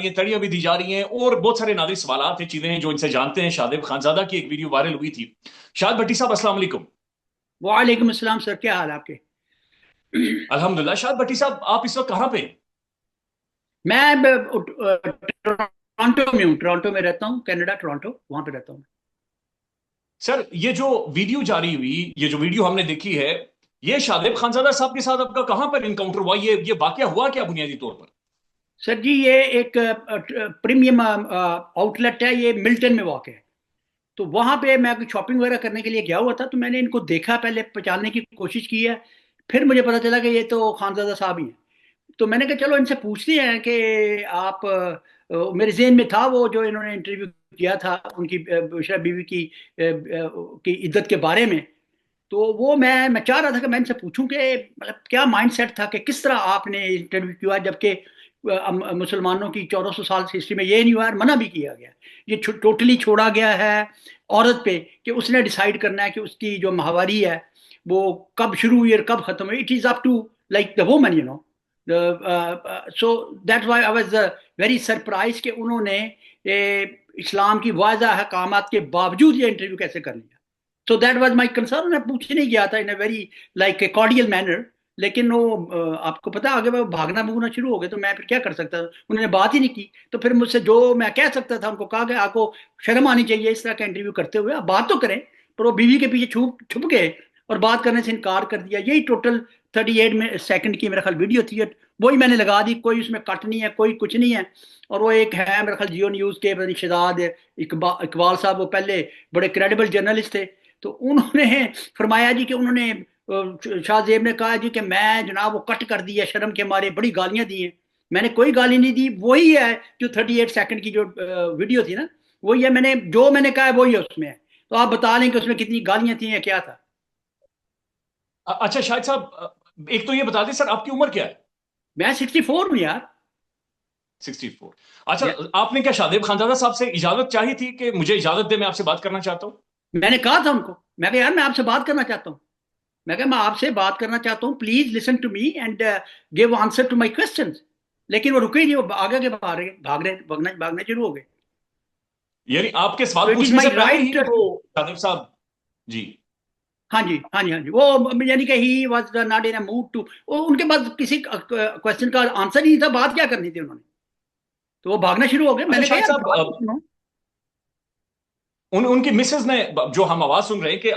یہ تڑیاں بھی دی جا رہی ہیں اور بہت سارے نادر سوالات ہیں، چیزیں ہیں جو ان سے جانتے ہیں۔ شادب خانزادہ کی ایک ویڈیو وائرل ہوئی تھی۔ شاد بھٹی صاحب السلام علیکم۔ وعلیکم السلام سر، کیا حال آپ کے؟ الحمدللہ۔ شاد بھٹی صاحب آپ اس وقت کہاں پہ ہیں؟ میں ٹورانٹو میں ہوں، ٹورانٹو میں رہتا ہوں، کینیڈا ٹورانٹو، وہاں پہ رہتا ہوں۔ سر یہ جو ویڈیو جاری ہوئی، یہ جو ویڈیو ہم نے دیکھی ہے، یہ شادب خانزادہ صاحب کے ساتھ آپ کا کہاں پر انکاؤنٹر ہوا؟ یہ واقعہ ہوا کیا بنیادی طور پر؟ سر جی یہ ایک پریمیم آؤٹ لیٹ ہے، یہ ملٹن میں واقع ہے۔ تو وہاں پہ میں شاپنگ وغیرہ کرنے کے لیے گیا ہوا تھا، تو میں نے ان کو دیکھا، پہلے پہچاننے کی کوشش کی ہے، پھر مجھے پتا چلا کہ یہ تو خانزادہ صاحب ہی ہیں۔ تو میں نے کہا چلو ان سے پوچھتے ہیں کہ آپ میرے ذہن میں تھا وہ جو انہوں نے انٹرویو کیا تھا ان کی بشرا بیوی کی عدت کے بارے میں، تو وہ میں چاہ رہا تھا کہ میں ان سے پوچھوں کہ مطلب کیا مائنڈ سیٹ تھا، کہ کس طرح آپ نے انٹرویو کیا، جبکہ مسلمانوں کی 1400 سال کی ہسٹری میں یہ نہیں ہوا ہے، منع بھی کیا گیا، یہ ٹوٹلی چھوڑا گیا ہے عورت پہ کہ اس نے ڈیسائیڈ کرنا ہے کہ اس کی جو ماہواری ہے وہ کب شروع ہوئی اور کب ختم ہوئی۔ It is up to like the woman you know. So that Y I was very surprise کہ انہوں نے اسلام کی واضح احکامات کے باوجود یہ انٹرویو کیسے کر لیا۔ So that was my concern. میں پوچھنے گیا تھا in a very like a cordial manner, لیکن وہ آپ کو پتا آگے وہ بھاگنا بھوگنا شروع ہو گئے، تو میں پھر کیا کر سکتا تھا، انہوں نے بات ہی نہیں کی۔ تو پھر مجھ سے جو میں کہہ سکتا تھا، ان کو کہا کہ آپ کو شرم آنی چاہیے اس طرح کا انٹرویو کرتے ہوئے، آپ بات تو کریں۔ پر وہ بیوی کے پیچھے چھپ گئے اور بات کرنے سے انکار کر دیا۔ یہی ٹوٹل 38 سیکنڈ کی میرا خیال ویڈیو تھی، وہی میں نے لگا دی، کوئی اس میں کٹ نہیں ہے، کوئی کچھ نہیں ہے۔ اور وہ ایک ہے میرا خیال جیو نیوز کے شہزاد اقبال صاحب، وہ پہلے بڑے کریڈیبل جرنلسٹ تھے، تو انہوں نے فرمایا جی کہ انہوں نے شاہ زیب نے کہا جی کہ میں جناب وہ کٹ کر دیا، شرم کے مارے بڑی گالیاں دی ہیں۔ میں نے کوئی گالی نہیں دی، وہی ہے جو 38 سیکنڈ کی جو ویڈیو تھی نا، وہی ہے، میں نے کہا ہے وہی ہے اس میں ہے۔ تو آپ بتا لیں کہ اس میں کتنی گالیاں تھیں یا کیا تھا۔ اچھا شاہد صاحب، ایک تو یہ بتا دیں سر، آپ کی عمر کیا ہے؟ میں 64 ہوں یار۔ 64۔ اچھا، آپ نے کیا شادب خانزادہ صاحب سے اجازت چاہی تھی کہ مجھے اجازت دے، میں آپ سے بات کرنا چاہتا ہوں؟ میں نے کہا تھا ان کو، میں کہا یار میں آپ سے بات کرنا چاہتا ہوں، میں آپ سے بات کرنا چاہتا ہوں، please listen to me and give answer to my questions. لیکن وہ رکے ہی نہیں، وہ آگے کے بھاگنے شروع ہو گئے۔ یعنی آپ کے تو سوال اٹ از پوچھنے سے مائی پہلے ہی رائٹ۔ وہ شادب صاحب؟ جی۔ ہاں جی ہاں جی ہاں جی، وہ یعنی کہ he was not in a mood to, ان کے پاس کسی کوشچن کا آنسر ہی نہیں تھا، بات کیا کرنی تھی انہوں نے، تو وہ بھاگنا شروع ہو گئے۔ میں اچھا نے کہا شاہد یار صاحب، بات تو سنو۔ ان کی مسز نے، جو ہم آواز سن رہے ہیں کہ